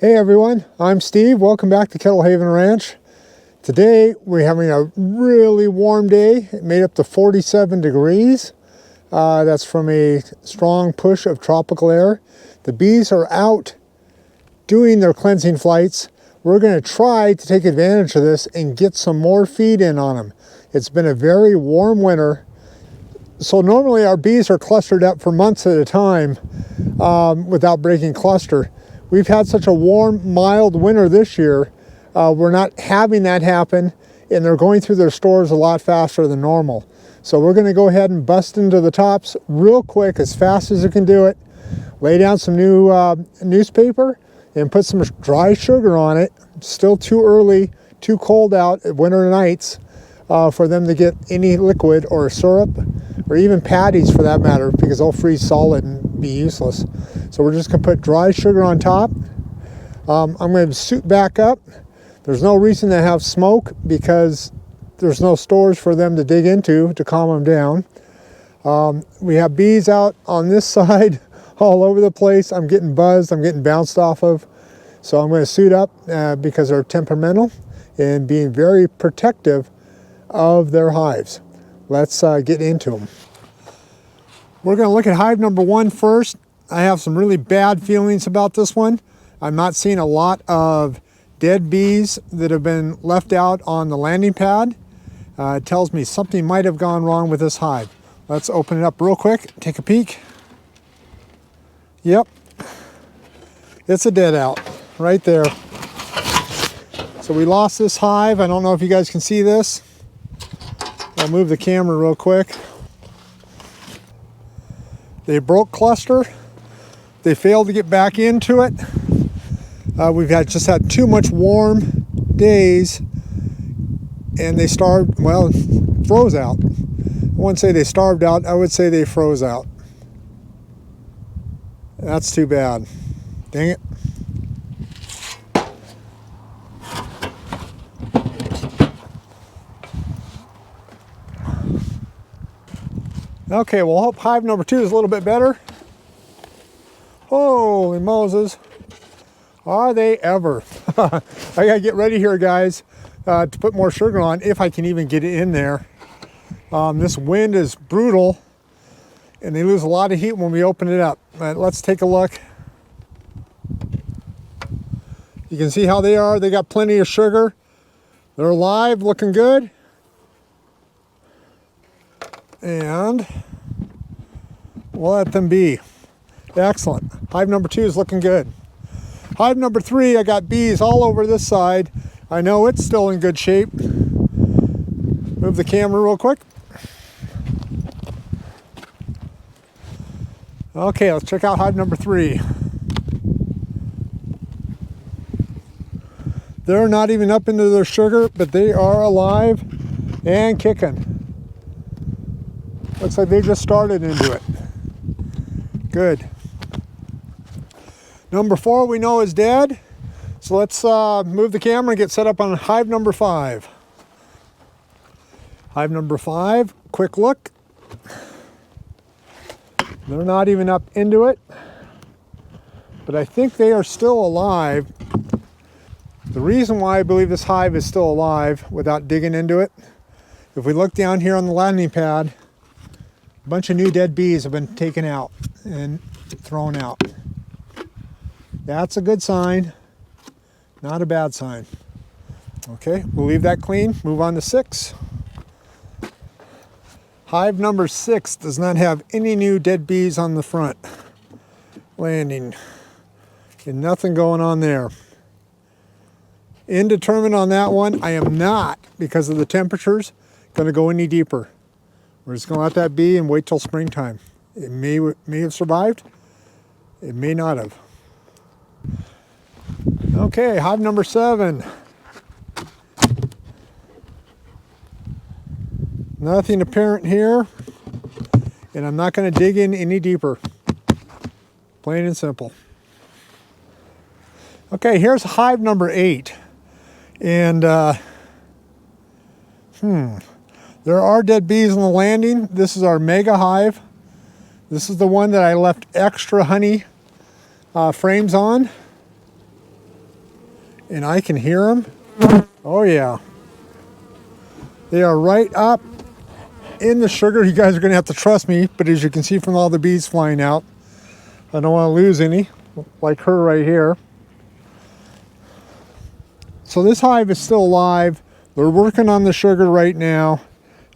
Hey everyone, I'm Steve. Welcome back to Kettle Haven Ranch. Today we're having a really warm day. It made up to 47 degrees. That's from a strong push of tropical air. The bees are out doing their cleansing flights. We're going to try to take advantage of this and get some more feed in on them. It's been a very warm winter. So normally our bees are clustered up for months at a time without breaking cluster. We've had such a warm, mild winter this year. We're not having that happen, and they're going through their stores a lot faster than normal. So we're going to go ahead and bust into the tops real quick, as fast as you can do it. Lay down some new newspaper and put some dry sugar on it. Still too early, too cold out at winter nights for them to get any liquid or syrup, or even patties for that matter, because they'll freeze solid and be useless. So we're just going to put dry sugar on top. I'm going to suit back up. There's no reason to have smoke because there's no stores for them to dig into to calm them down. We have bees out on this side all over the place. I'm getting buzzed. I'm getting bounced off of. So I'm going to suit up because they're temperamental and being very protective of their hives. Let's get into them. We're going to look at hive number 1 first. I have some really bad feelings about this one. I'm not seeing a lot of dead bees that have been left out on the landing pad. It tells me something might have gone wrong with this hive. Let's open it up real quick, take a peek. Yep, it's a dead out right there. So we lost this hive. I don't know if you guys can see this. I'll move the camera real quick. They broke cluster. They failed to get back into it. We've just had too much warm days, and they froze out. I wouldn't say they starved out. I would say they froze out. That's too bad. Dang it. Okay, well, hope hive number 2 is a little bit better. Holy Moses. Are they ever? I gotta get ready here, guys, to put more sugar on, if I can even get it in there. This wind is brutal, and they lose a lot of heat when we open it up. Let's take a look. You can see how they are. They got plenty of sugar. They're alive, looking good. And we'll let them be. Excellent. Hive number 2 is looking good. Hive number 3, I got bees all over this side. I know it's still in good shape. Move the camera real quick. Okay, let's check out hive number 3. They're not even up into their sugar, but they are alive and kicking. Looks like they just started into it. Good. Number 4 we know is dead. So let's move the camera and get set up on hive number 5. Hive number 5, quick look. They're not even up into it, but I think they are still alive. The reason why I believe this hive is still alive without digging into it, if we look down here on the landing pad, a bunch of new dead bees have been taken out and thrown out. That's a good sign, not a bad sign. Okay, we'll leave that clean, move on to 6. Hive number 6 does not have any new dead bees on the front landing, and nothing going on there. Indeterminate on that one. I am not, because of the temperatures, going to go any deeper. We're just going to let that be and wait till springtime. It may have survived. It may not have. Okay, hive number 7. Nothing apparent here, and I'm not going to dig in any deeper. Plain and simple. Okay, here's hive number 8. And there are dead bees on the landing. This is our mega hive. This is the one that I left extra honey frames on. and I can hear them. Oh yeah. They are right up in the sugar. You guys are gonna have to trust me, but as you can see from all the bees flying out, I don't want to lose any, like her right here. So this hive is still alive. They're working on the sugar right now.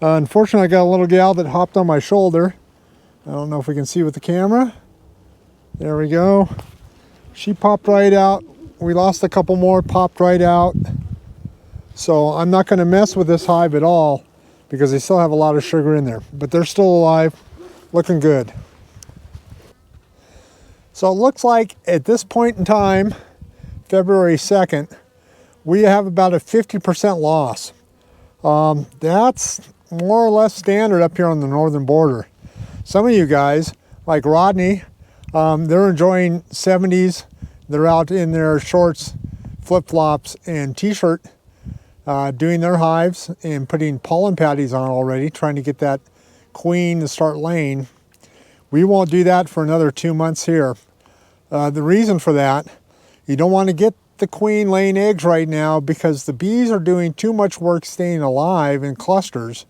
Unfortunately, I got a little gal that hopped on my shoulder. I don't know if we can see with the camera. There we go. She popped right out. We lost a couple more, popped right out. So I'm not going to mess with this hive at all because they still have a lot of sugar in there. But they're still alive, looking good. So it looks like at this point in time, February 2nd, we have about a 50% loss. That's more or less standard up here on the northern border. Some of you guys, like Rodney, they're enjoying 70s. They're out in their shorts, flip-flops, and t-shirt doing their hives and putting pollen patties on already, trying to get that queen to start laying. We won't do that for another 2 months here. The reason for that, you don't want to get the queen laying eggs right now because the bees are doing too much work staying alive in clusters,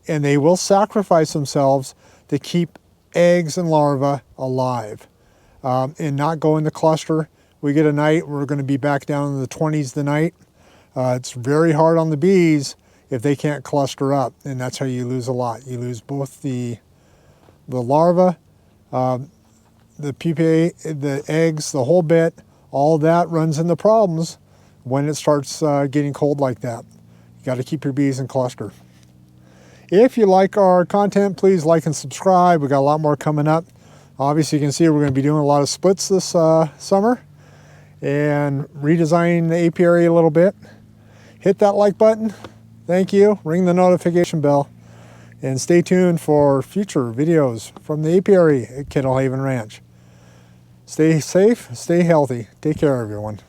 and they will sacrifice themselves to keep eggs and larvae alive and not go in the cluster. We get a night, we're going to be back down in the 20s tonight. It's very hard on the bees if they can't cluster up, and that's how you lose a lot. You lose both the larvae, the pupae, the eggs, the whole bit. All that runs into problems when it starts getting cold like that. You got to keep your bees in cluster. If you like our content, please like and subscribe. We got a lot more coming up. Obviously, you can see we're going to be doing a lot of splits this summer and redesigning the apiary a little bit. Hit that like button. Thank you. Ring the notification bell. And stay tuned for future videos from the apiary at Kettle Haven Ranch. Stay safe, stay healthy. Take care, everyone.